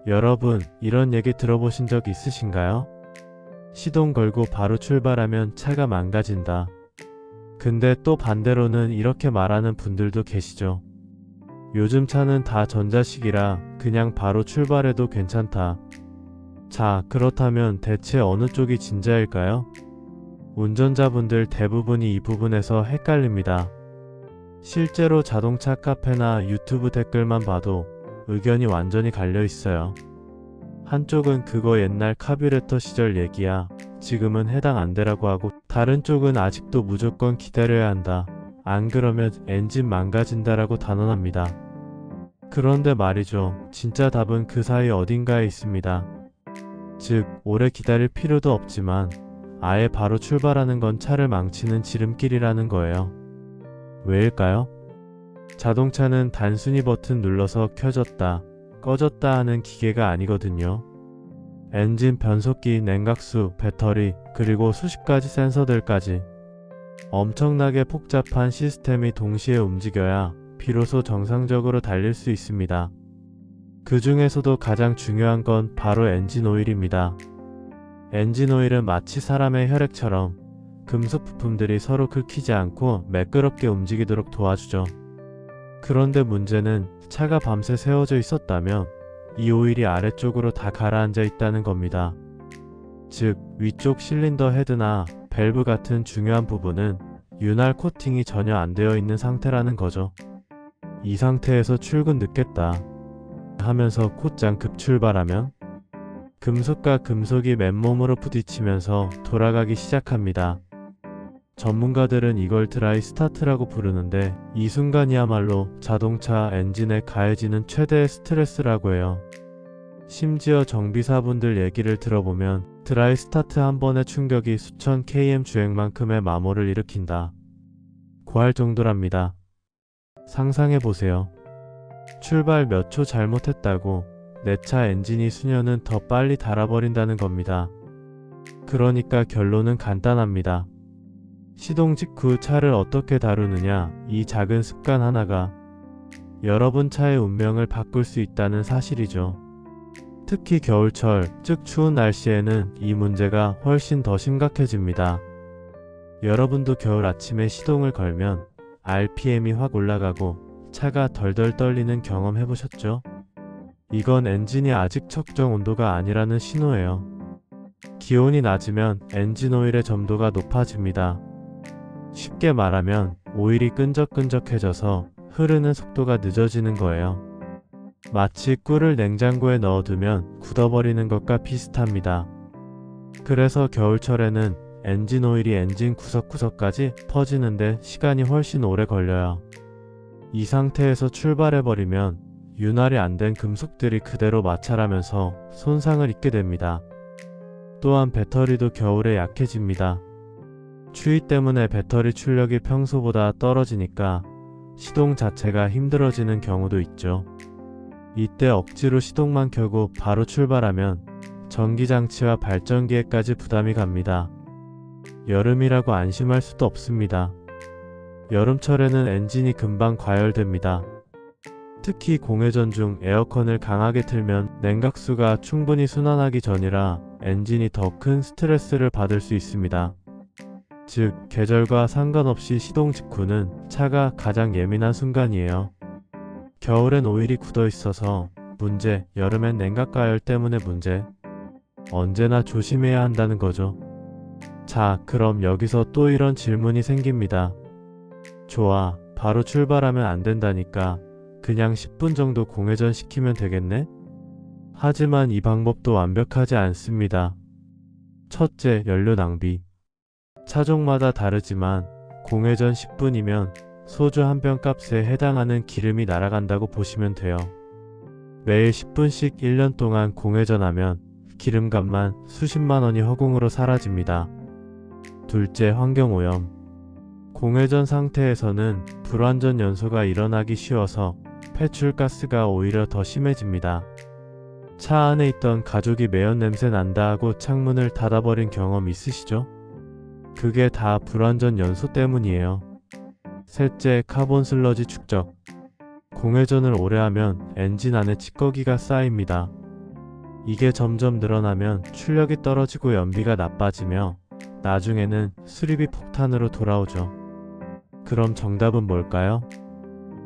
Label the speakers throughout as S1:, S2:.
S1: 여러분, 이런 얘기 들어보신 적 있으신가요? 시동 걸고 바로 출발하면 차가 망가진다. 근데 또 반대로는 이렇게 말하는 분들도 계시죠. 요즘 차는 다 전자식이라 그냥 바로 출발해도 괜찮다. 자, 그렇다면 대체 어느 쪽이 진짜일까요? 운전자분들 대부분이 이 부분에서 헷갈립니다. 실제로 자동차 카페나 유튜브 댓글만 봐도 의견이 완전히 갈려 있어요. 한쪽은 그거 옛날 카뷰레터 시절 얘기야. 지금은 해당 안 되라고 하고, 다른 쪽은 아직도 무조건 기다려야 한다. 안 그러면 엔진 망가진다라고 단언합니다. 그런데 말이죠. 진짜 답은 그 사이 어딘가에 있습니다. 즉, 오래 기다릴 필요도 없지만 아예 바로 출발하는 건 차를 망치는 지름길이라는 거예요. 왜일까요? 자동차는 단순히 버튼 눌러서 켜졌다, 꺼졌다 하는 기계가 아니거든요. 엔진, 변속기, 냉각수, 배터리, 그리고 수십 가지 센서들까지 엄청나게 복잡한 시스템이 동시에 움직여야 비로소 정상적으로 달릴 수 있습니다. 그 중에서도 가장 중요한 건 바로 엔진 오일입니다. 엔진 오일은 마치 사람의 혈액처럼 금속 부품들이 서로 긁히지 않고 매끄럽게 움직이도록 도와주죠. 그런데 문제는 차가 밤새 세워져 있었다면 이 오일이 아래쪽으로 다 가라앉아 있다는 겁니다. 즉, 위쪽 실린더 헤드나 밸브 같은 중요한 부분은 윤활 코팅이 전혀 안 되어 있는 상태라는 거죠. 이 상태에서 출근 늦겠다 하면서 곧장 급출발하면 금속과 금속이 맨몸으로 부딪히면서 돌아가기 시작합니다. 전문가들은 이걸 드라이 스타트라고 부르는데, 이 순간이야말로 자동차 엔진에 가해지는 최대의 스트레스라고 해요. 심지어 정비사분들 얘기를 들어보면 드라이 스타트 한 번의 충격이 수천 km 주행만큼의 마모를 일으킨다 고 할 정도랍니다. 상상해보세요. 출발 몇 초 잘못했다고 내 차 엔진이 수년은 더 빨리 닳아버린다는 겁니다. 그러니까 결론은 간단합니다. 시동 직후 차를 어떻게 다루느냐, 이 작은 습관 하나가 여러분 차의 운명을 바꿀 수 있다는 사실이죠. 특히 겨울철, 즉 추운 날씨에는 이 문제가 훨씬 더 심각해집니다. 여러분도 겨울 아침에 시동을 걸면 RPM이 확 올라가고 차가 덜덜 떨리는 경험 해보셨죠? 이건 엔진이 아직 적정 온도가 아니라는 신호예요. 기온이 낮으면 엔진 오일의 점도가 높아집니다. 쉽게 말하면 오일이 끈적끈적해져서 흐르는 속도가 늦어지는 거예요. 마치 꿀을 냉장고에 넣어두면 굳어버리는 것과 비슷합니다. 그래서 겨울철에는 엔진 오일이 엔진 구석구석까지 퍼지는데 시간이 훨씬 오래 걸려요. 이 상태에서 출발해버리면 윤활이 안 된 금속들이 그대로 마찰하면서 손상을 입게 됩니다. 또한 배터리도 겨울에 약해집니다. 추위 때문에 배터리 출력이 평소보다 떨어지니까 시동 자체가 힘들어지는 경우도 있죠. 이때 억지로 시동만 켜고 바로 출발하면 전기장치와 발전기에까지 부담이 갑니다. 여름이라고 안심할 수도 없습니다. 여름철에는 엔진이 금방 과열됩니다. 특히 공회전 중 에어컨을 강하게 틀면 냉각수가 충분히 순환하기 전이라 엔진이 더 큰 스트레스를 받을 수 있습니다. 즉, 계절과 상관없이 시동 직후는 차가 가장 예민한 순간이에요. 겨울엔 오일이 굳어 있어서 문제, 여름엔 냉각 가열 때문에 문제. 언제나 조심해야 한다는 거죠. 자, 그럼 여기서 또 이런 질문이 생깁니다. 좋아, 바로 출발하면 안 된다니까 그냥 10분 정도 공회전 시키면 되겠네? 하지만 이 방법도 완벽하지 않습니다. 첫째, 연료 낭비. 차종마다 다르지만 공회전 10분이면 소주 한 병 값에 해당하는 기름이 날아간다고 보시면 돼요. 매일 10분씩 1년 동안 공회전하면 기름값만 수십만 원이 허공으로 사라집니다. 둘째, 환경오염. 공회전 상태에서는 불완전 연소가 일어나기 쉬워서 배출가스가 오히려 더 심해집니다. 차 안에 있던 가족이 매연 냄새 난다 하고 창문을 닫아버린 경험 있으시죠? 그게 다 불완전 연소 때문이에요. 셋째, 카본 슬러지 축적. 공회전을 오래 하면 엔진 안에 찌꺼기가 쌓입니다. 이게 점점 늘어나면 출력이 떨어지고 연비가 나빠지며 나중에는 수리비 폭탄으로 돌아오죠. 그럼 정답은 뭘까요?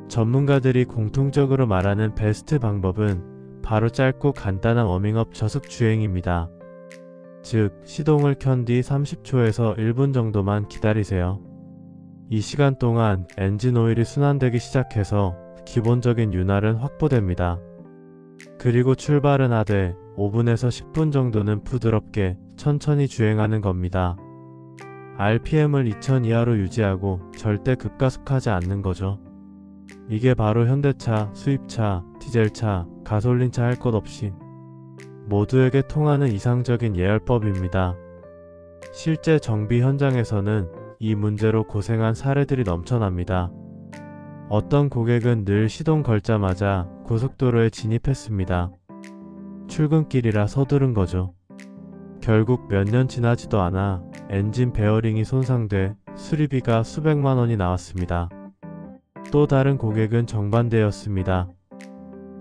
S1: 전문가들이 공통적으로 말하는 베스트 방법은 바로 짧고 간단한 워밍업 저속 주행입니다. 즉, 시동을 켠 뒤 30초에서 1분 정도만 기다리세요. 이 시간 동안 엔진 오일이 순환되기 시작해서 기본적인 윤활은 확보됩니다. 그리고 출발은 하되 5분에서 10분 정도는 부드럽게 천천히 주행하는 겁니다. RPM을 2000 이하로 유지하고 절대 급가속하지 않는 거죠. 이게 바로 현대차, 수입차, 디젤차, 가솔린차 할 것 없이 모두에게 통하는 이상적인 예열법입니다. 실제 정비 현장에서는 이 문제로 고생한 사례들이 넘쳐납니다. 어떤 고객은 늘 시동 걸자마자 고속도로에 진입했습니다. 출근길이라 서두른 거죠. 결국 몇 년 지나지도 않아 엔진 베어링이 손상돼 수리비가 수백만 원이 나왔습니다. 또 다른 고객은 정반대였습니다.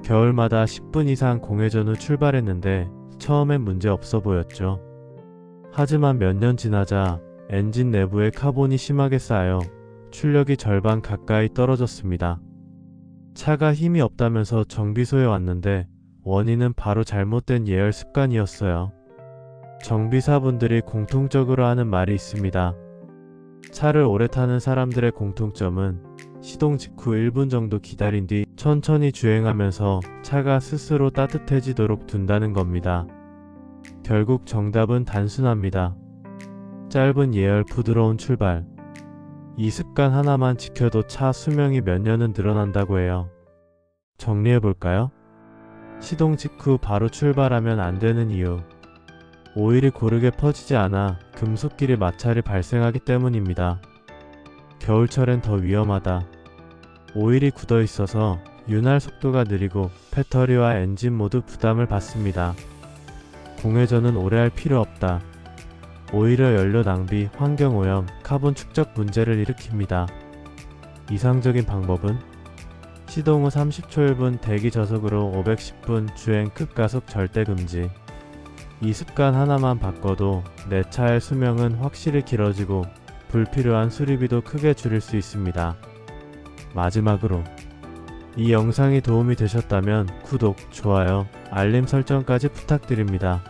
S1: 겨울마다 10분 이상 공회전 후 출발했는데 처음엔 문제 없어 보였죠. 하지만 몇 년 지나자 엔진 내부에 카본이 심하게 쌓여 출력이 절반 가까이 떨어졌습니다. 차가 힘이 없다면서 정비소에 왔는데 원인은 바로 잘못된 예열 습관이었어요. 정비사분들이 공통적으로 하는 말이 있습니다. 차를 오래 타는 사람들의 공통점은 시동 직후 1분 정도 기다린 뒤 천천히 주행하면서 차가 스스로 따뜻해지도록 둔다는 겁니다. 결국 정답은 단순합니다. 짧은 예열, 부드러운 출발. 이 습관 하나만 지켜도 차 수명이 몇 년은 늘어난다고 해요. 정리해볼까요? 시동 직후 바로 출발하면 안 되는 이유. 오일이 고르게 퍼지지 않아 금속끼리 마찰이 발생하기 때문입니다. 겨울철엔 더 위험하다. 오일이 굳어 있어서 윤활 속도가 느리고 배터리와 엔진 모두 부담을 받습니다. 공회전은 오래 할 필요 없다. 오히려 연료 낭비, 환경오염, 카본 축적 문제를 일으킵니다. 이상적인 방법은 시동 후 30초 1분 대기 저속으로 510분 주행 급가속 절대 금지. 이 습관 하나만 바꿔도 내 차의 수명은 확실히 길어지고 불필요한 수리비도 크게 줄일 수 있습니다. 마지막으로 이 영상이 도움이 되셨다면 구독, 좋아요, 알림 설정까지 부탁드립니다.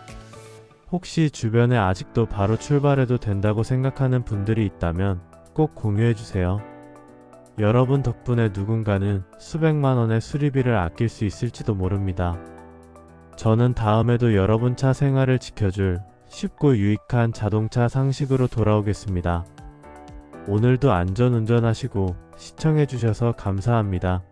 S1: 혹시 주변에 아직도 바로 출발해도 된다고 생각하는 분들이 있다면 꼭 공유해주세요. 여러분 덕분에 누군가는 수백만 원의 수리비를 아낄 수 있을지도 모릅니다. 저는 다음에도 여러분 차 생활을 지켜줄 쉽고 유익한 자동차 상식으로 돌아오겠습니다. 오늘도 안전운전하시고 시청해주셔서 감사합니다.